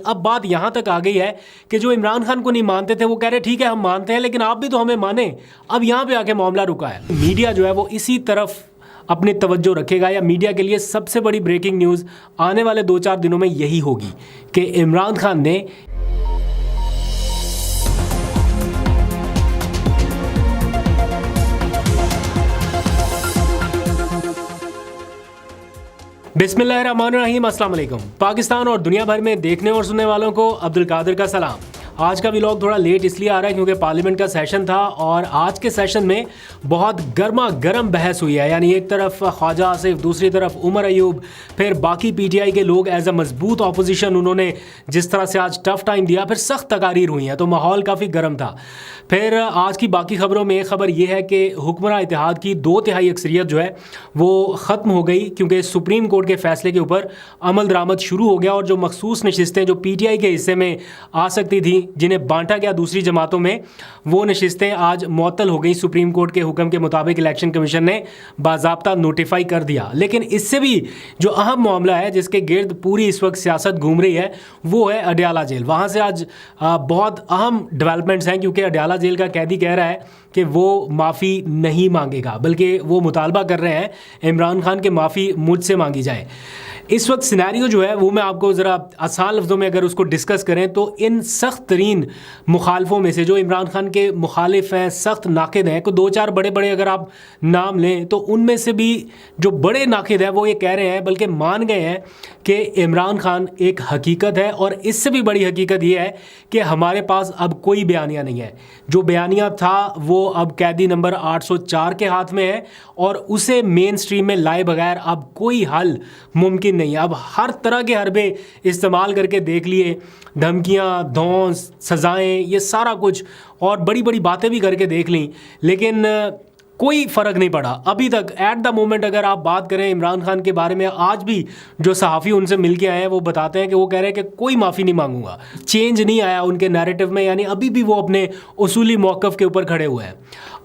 اب بات یہاں تک آ گئی ہے کہ جو عمران خان کو نہیں مانتے تھے وہ کہہ رہے ٹھیک ہے ہم مانتے ہیں لیکن آپ بھی تو ہمیں مانیں. اب یہاں پہ آ کے معاملہ رکا ہے. میڈیا جو ہے وہ اسی طرف اپنی توجہ رکھے گا, یا میڈیا کے لیے سب سے بڑی بریکنگ نیوز آنے والے 2-4 دنوں میں یہی ہوگی کہ عمران خان نے بسم اللہ الرحمن الرحیم. السلام علیکم. پاکستان اور دنیا بھر میں دیکھنے اور سننے والوں کو عبد القادر کا سلام. آج کا ولاگ تھوڑا لیٹ اس لیے آ رہا ہے کیونکہ پارلیمنٹ کا سیشن تھا اور آج کے سیشن میں بہت گرما گرم بحث ہوئی ہے. یعنی ایک طرف خواجہ آصف, دوسری طرف عمر ایوب, پھر باقی پی ٹی آئی کے لوگ ایز اے مضبوط اپوزیشن انہوں نے جس طرح سے آج ٹف ٹائم دیا, پھر سخت تقاریر ہوئی ہیں تو ماحول کافی گرم تھا. پھر آج کی باقی خبروں میں ایک خبر یہ ہے کہ حکمراں اتحاد کی 2/3 اکثریت جو ہے وہ ختم ہو گئی کیونکہ سپریم کورٹ کے فیصلے کے اوپر عمل درآمد شروع ہو گیا اور جو مخصوص نشستیں جو پی ٹی آئی کے حصے میں آ سکتی تھیں جنہیں بانٹا گیا دوسری جماعتوں میں, وہ نشستیں آج معطل ہو گئی. سپریم کورٹ کے حکم کے مطابق الیکشن کمیشن نے باضابطہ نوٹیفائی کر دیا. لیکن اس سے بھی جو اہم معاملہ ہے جس کے گرد پوری اس وقت سیاست گھوم رہی ہے وہ ہے اڈیالہ جیل. وہاں سے آج بہت اہم ڈیولپمنٹس ہیں کیونکہ اڈیالہ جیل کا قیدی کہہ رہا ہے کہ وہ معافی نہیں مانگے گا بلکہ وہ مطالبہ کر رہے ہیں عمران خان کے معافی مجھ سے مانگی جائے. اس وقت سینیریو جو ہے وہ میں آپ کو ذرا آسان لفظوں میں اگر اس کو ڈسکس کریں تو ان سخت ترین مخالفوں میں سے جو عمران خان کے مخالف ہیں, سخت ناقد ہیں, کو 2-4 بڑے اگر آپ نام لیں تو ان میں سے بھی جو بڑے ناقد ہیں وہ یہ کہہ رہے ہیں بلکہ مان گئے ہیں کہ عمران خان ایک حقیقت ہے. اور اس سے بھی بڑی حقیقت یہ ہے کہ ہمارے پاس اب کوئی بیانیہ نہیں ہے. جو بیانیہ تھا وہ اب قیدی نمبر 804 کے ہاتھ میں ہے اور اسے مین سٹریم میں لائے بغیر اب کوئی حل ممکن نہیں ہے. اب ہر طرح کے حربے استعمال کر کے دیکھ لیے, دھمکیاں, دھونس, سزائیں, یہ سارا کچھ اور بڑی باتیں بھی کر کے دیکھ لیں لیکن کوئی فرق نہیں پڑا ابھی تک. ایٹ دا مومنٹ اگر آپ بات کریں عمران خان کے بارے میں, آج بھی جو صحافی ان سے مل کے آئے ہیں وہ بتاتے ہیں کہ وہ کہہ رہے ہیں کہ کوئی معافی نہیں مانگوں گا. چینج نہیں آیا ان کے نیریٹو میں, یعنی ابھی بھی وہ اپنے اصولی موقف کے اوپر کھڑے ہوئے ہیں.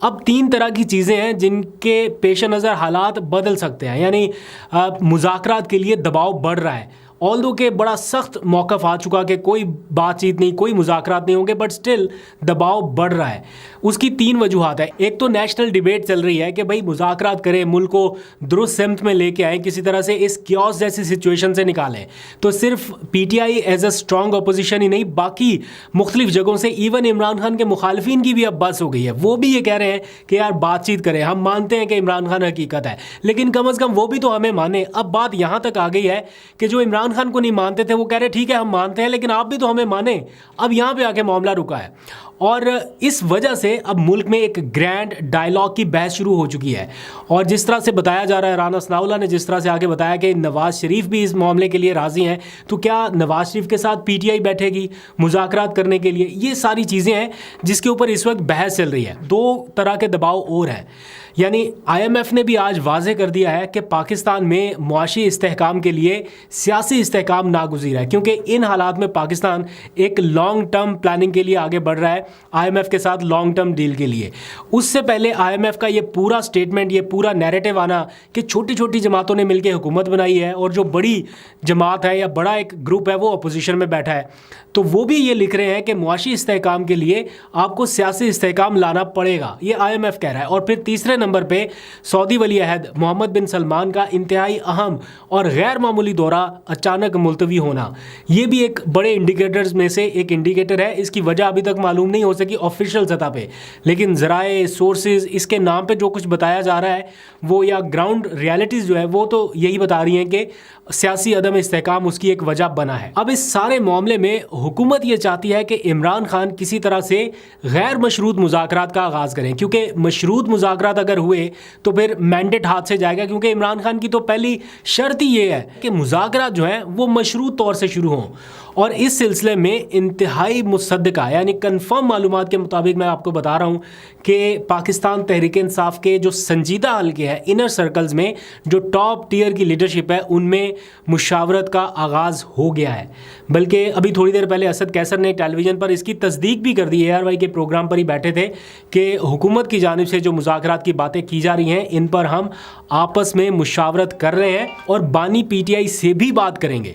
اب 3 طرح کی چیزیں ہیں جن کے پیش نظر حالات بدل سکتے ہیں. یعنی مذاکرات کے لیے دباؤ بڑھ رہا ہے آلدو کہ بڑا سخت موقف آ چکا کہ کوئی بات چیت نہیں, کوئی مذاکرات نہیں ہوں گے, بٹ سٹل دباؤ بڑھ رہا ہے. اس کی 3 وجوہات ہیں. ایک تو نیشنل ڈیبیٹ چل رہی ہے کہ بھائی مذاکرات کریں, ملک کو درست سمت میں لے کے آئیں, کسی طرح سے اس کیوس جیسی سچویشن سے نکالیں. تو صرف P T I is a strong opposition ہی نہیں, باقی مختلف جگہوں سے ایون عمران خان کے مخالفین کی بھی اب بس ہو گئی ہے. وہ بھی یہ کہہ رہے ہیں کہ یار بات چیت کریں, ہم مانتے ہیں کہ عمران خان حقیقت ہے لیکن کم از کم وہ بھی تو ہمیں مانے. اب بات یہاں تک آ گئی ہے کہ جو عمران خان کو نہیں مانتے تھے وہ کہہ رہے ٹھیک ہے ہم مانتے ہیں لیکن آپ بھی تو ہمیں مانیں. اب یہاں پہ آ کے معاملہ رکا ہے اور اس وجہ سے اب ملک میں ایک گرینڈ ڈائلاگ کی بحث شروع ہو چکی ہے. اور جس طرح سے بتایا جا رہا ہے, رانا ثناءاللہ نے جس طرح سے آگے بتایا کہ نواز شریف بھی اس معاملے کے لیے راضی ہیں, تو کیا نواز شریف کے ساتھ پی ٹی آئی بیٹھے گی مذاکرات کرنے کے لیے؟ یہ ساری چیزیں ہیں جس کے اوپر اس وقت بحث چل رہی ہے. 2 طرح کے دباؤ اور ہیں. یعنی آئی ایم ایف نے بھی آج واضح کر دیا ہے کہ پاکستان میں معاشی استحکام کے لیے سیاسی استحکام ناگزیر ہے کیونکہ ان حالات میں پاکستان ایک لانگ ٹرم پلاننگ کے لیے آگے بڑھ رہا ہے آئی ایم ایف کے ساتھ لانگ ٹرم ڈیل کے لیے. اس سے پہلے آئی ایم ایف کا یہ پورا سٹیٹمنٹ, یہ پورا نیریٹو آنا کہ چھوٹی جماعتوں نے مل کے حکومت بنائی ہے اور جو بڑی جماعت ہے یا بڑا ایک گروپ ہے وہ اپوزیشن میں بیٹھا ہے, تو وہ بھی یہ لکھ رہے ہیں کہ معاشی استحکام کے لیے آپ کو سیاسی استحکام لانا پڑے گا, یہ آئی ایم ایف کہہ رہا ہے. اور پھر تیسرے نمبر پہ سعودی ولی عہد محمد بن سلمان کا انتہائی اہم اور غیر معمولی دورہ اچانک ملتوی ہونا, یہ بھی ایک بڑے انڈیکیٹرز میں سے ایک انڈیکیٹر ہے. اس کی وجہ ابھی تک معلوم نہیں ہو سکی آفیشیل سطح پہ, لیکن ذرائع, سورسز, اس کے نام پہ جو کچھ بتایا جا رہا ہے وہ یا گراؤنڈ ریالٹیز جو ہے وہ تو یہی بتا رہی ہیں کہ سیاسی عدم استحکام اس کی ایک وجہ بنا ہے. اب اس سارے معاملے میں حکومت یہ چاہتی ہے کہ عمران خان کسی طرح سے غیر مشروط مذاکرات کا آغاز کریں کیونکہ مشروط مذاکرات اگر ہوئے تو پھر مینڈیٹ ہاتھ سے جائے گا کیونکہ عمران خان کی تو پہلی شرط ہی یہ ہے کہ مذاکرات جو ہیں وہ مشروط طور سے شروع ہوں. اور اس سلسلے میں انتہائی مصدقہ یعنی کنفرم معلومات کے مطابق میں آپ کو بتا رہا ہوں کہ پاکستان تحریک انصاف کے جو سنجیدہ حلقے ہیں انر سرکلز میں جو ٹاپ ٹیئر کی لیڈرشپ ہے ان میں مشاورت کا آغاز ہو گیا ہے. بلکہ ابھی تھوڑی دیر پہلے اسد قیصر نے ٹیلی ویژن پر اس کی تصدیق بھی کر دی, اے آر وائی کے پروگرام پر ہی بیٹھے تھے, کہ حکومت کی جانب سے جو مذاکرات کی باتیں کی جا رہی ہیں ان پر ہم آپس میں مشاورت کر رہے ہیں اور بانی پی ٹی آئی سے بھی بات کریں گے.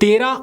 13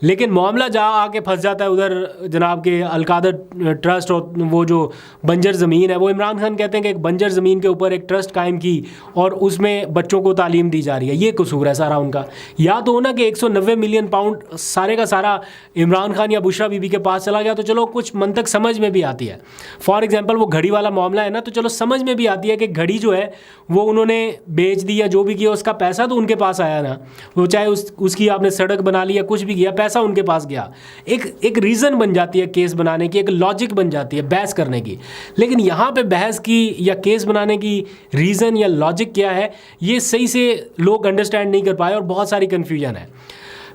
لیکن معاملہ جہاں آ کے پھنس جاتا ہے ادھر جناب کے القادر ٹرسٹ اور وہ جو بنجر زمین ہے، وہ عمران خان کہتے ہیں کہ ایک بنجر زمین کے اوپر ایک ٹرسٹ قائم کی اور اس میں بچوں کو تعلیم دی جا رہی ہے. یہ قصور ہے سارا ان کا. یا تو ہونا کہ 190 ملین پاؤنڈ سارے کا سارا عمران خان یا بشرا بی بی کے پاس چلا گیا تو چلو کچھ منطق سمجھ میں بھی آتی ہے. فار ایگزامپل وہ گھڑی والا معاملہ ہے نا، تو چلو سمجھ میں بھی آتی ہے کہ گھڑی جو ہے وہ انہوں نے بیچ دی یا جو بھی کیا، اس کا پیسہ تو ان کے پاس آیا نا. وہ چاہے اس کی آپ نے سڑک بنا لی یا کچھ بھی کیا، پیسہ ان کے پاس گیا. ایک ریزن بن جاتی ہے کیس بنانے کی، ایک لاجک بن جاتی ہے بحث کرنے کی. لیکن یہاں پہ بحث کی یا کیس بنانے کی ریزن یا لاجک کیا ہے، یہ صحیح سے لوگ انڈرسٹینڈ نہیں کر پائے اور بہت ساری کنفیوژن ہے.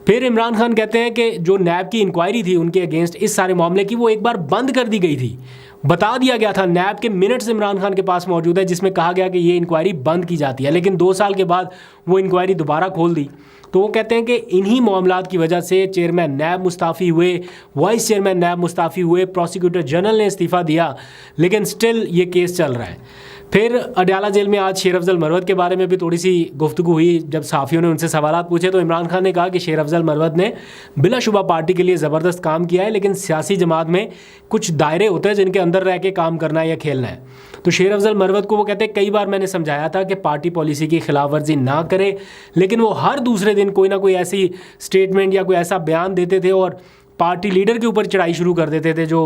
پھر عمران خان کہتے ہیں کہ جو نیب کی انکوائری تھی ان کے اگینسٹ اس سارے معاملے کی، وہ ایک بار بند کر دی گئی تھی. بتا دیا گیا تھا، نیب کے منٹس عمران خان کے پاس موجود ہے جس میں کہا گیا کہ یہ انکوائری بند کی جاتی ہے. لیکن 2 سال کے بعد وہ انکوائری دوبارہ کھول دی. تو وہ کہتے ہیں کہ انہی معاملات کی وجہ سے چیئرمین نیب مستعفی ہوئے، وائس چیئرمین نیب مستعفی ہوئے، پروسیکیوٹر جنرل نے استعفیٰ دیا، لیکن سٹل یہ کیس چل رہا ہے. پھر اڈیالہ جیل میں آج شیر افضل مروت کے بارے میں بھی تھوڑی سی گفتگو ہوئی. جب صحافیوں نے ان سے سوالات پوچھے تو عمران خان نے کہا کہ شیر افضل مروت نے بلا شبہ پارٹی کے لیے زبردست کام کیا ہے، لیکن سیاسی جماعت میں کچھ دائرے ہوتے ہیں جن کے اندر رہ کے کام کرنا ہے یا کھیلنا ہے. تو شیر افضل مروت کو وہ کہتے ہیں کئی بار میں نے سمجھایا تھا کہ پارٹی پالیسی کی خلاف ورزی نہ کرے، لیکن وہ ہر دوسرے دن کوئی نہ کوئی ایسی اسٹیٹمنٹ یا کوئی ایسا بیان دیتے تھے اور پارٹی لیڈر کے اوپر چڑھائی شروع کر دیتے تھے جو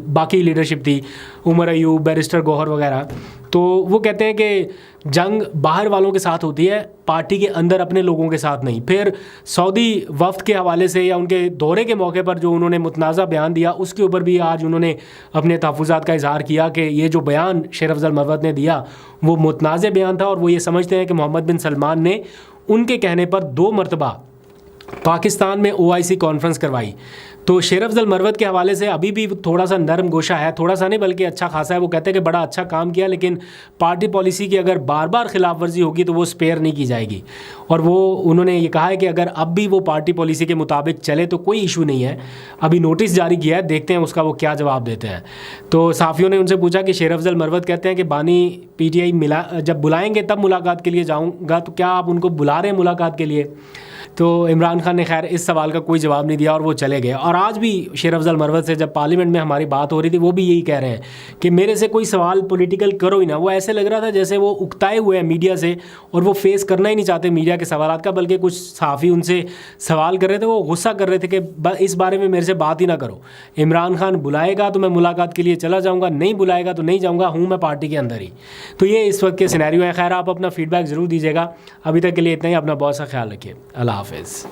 باقی لیڈرشپ تھی، عمر ایوب، بیرسٹر گوہر وغیرہ. تو وہ کہتے ہیں کہ جنگ باہر والوں کے ساتھ ہوتی ہے، پارٹی کے اندر اپنے لوگوں کے ساتھ نہیں. پھر سعودی وفد کے حوالے سے یا ان کے دورے کے موقع پر جو انہوں نے متنازع بیان دیا، اس کے اوپر بھی آج انہوں نے اپنے تحفظات کا اظہار کیا کہ یہ جو بیان شیر افضل مروت نے دیا وہ متنازع بیان تھا، اور وہ یہ سمجھتے ہیں کہ محمد بن سلمان نے ان کے کہنے پر 2 مرتبہ پاکستان میں OIC کانفرنس کروائی. تو شیر افضل مروت کے حوالے سے ابھی بھی تھوڑا سا نرم گوشہ ہے، تھوڑا سا نہیں بلکہ اچھا خاصا ہے. وہ کہتے ہیں کہ بڑا اچھا کام کیا، لیکن پارٹی پالیسی کی اگر بار بار خلاف ورزی ہوگی تو وہ سپیئر نہیں کی جائے گی. اور وہ انہوں نے یہ کہا ہے کہ اگر اب بھی وہ پارٹی پالیسی کے مطابق چلے تو کوئی ایشو نہیں ہے. ابھی نوٹس جاری کیا ہے، دیکھتے ہیں اس کا وہ کیا جواب دیتے ہیں. تو صحافیوں نے ان سے پوچھا کہ شیر افضل مروت کہتے ہیں کہ بانی PTI جب بلائیں گے تب ملاقات کے لیے جاؤں گا، تو کیا آپ ان کو بلا رہے ہیں ملاقات کے لیے؟ تو عمران خان نے خیر اس سوال کا کوئی جواب نہیں دیا اور وہ چلے گئے. اور آج بھی شیر افضل مروت سے جب پارلیمنٹ میں ہماری بات ہو رہی تھی وہ بھی یہی کہہ رہے ہیں کہ میرے سے کوئی سوال پولیٹیکل کرو ہی نہ. وہ ایسے لگ رہا تھا جیسے وہ اکتائے ہوئے ہیں میڈیا سے اور وہ فیس کرنا ہی نہیں چاہتے میڈیا کے سوالات کا، بلکہ کچھ صحافی ان سے سوال کر رہے تھے، وہ غصہ کر رہے تھے کہ اس بارے میں میرے سے بات ہی نہ کرو. عمران خان بلائے گا تو میں ملاقات کے لیے چلا جاؤں گا، نہیں بلائے گا تو نہیں جاؤں گا، ہوں میں پارٹی کے اندر ہی. تو یہ اس وقت کے سینیریو ہیں. خیر آپ اپنا فیڈ بیک ضرور دیجیے گا. ابھی تک کے لیے اتنا ہی. اپنا بہت سا خیال رکھیے. اللہ حافظ.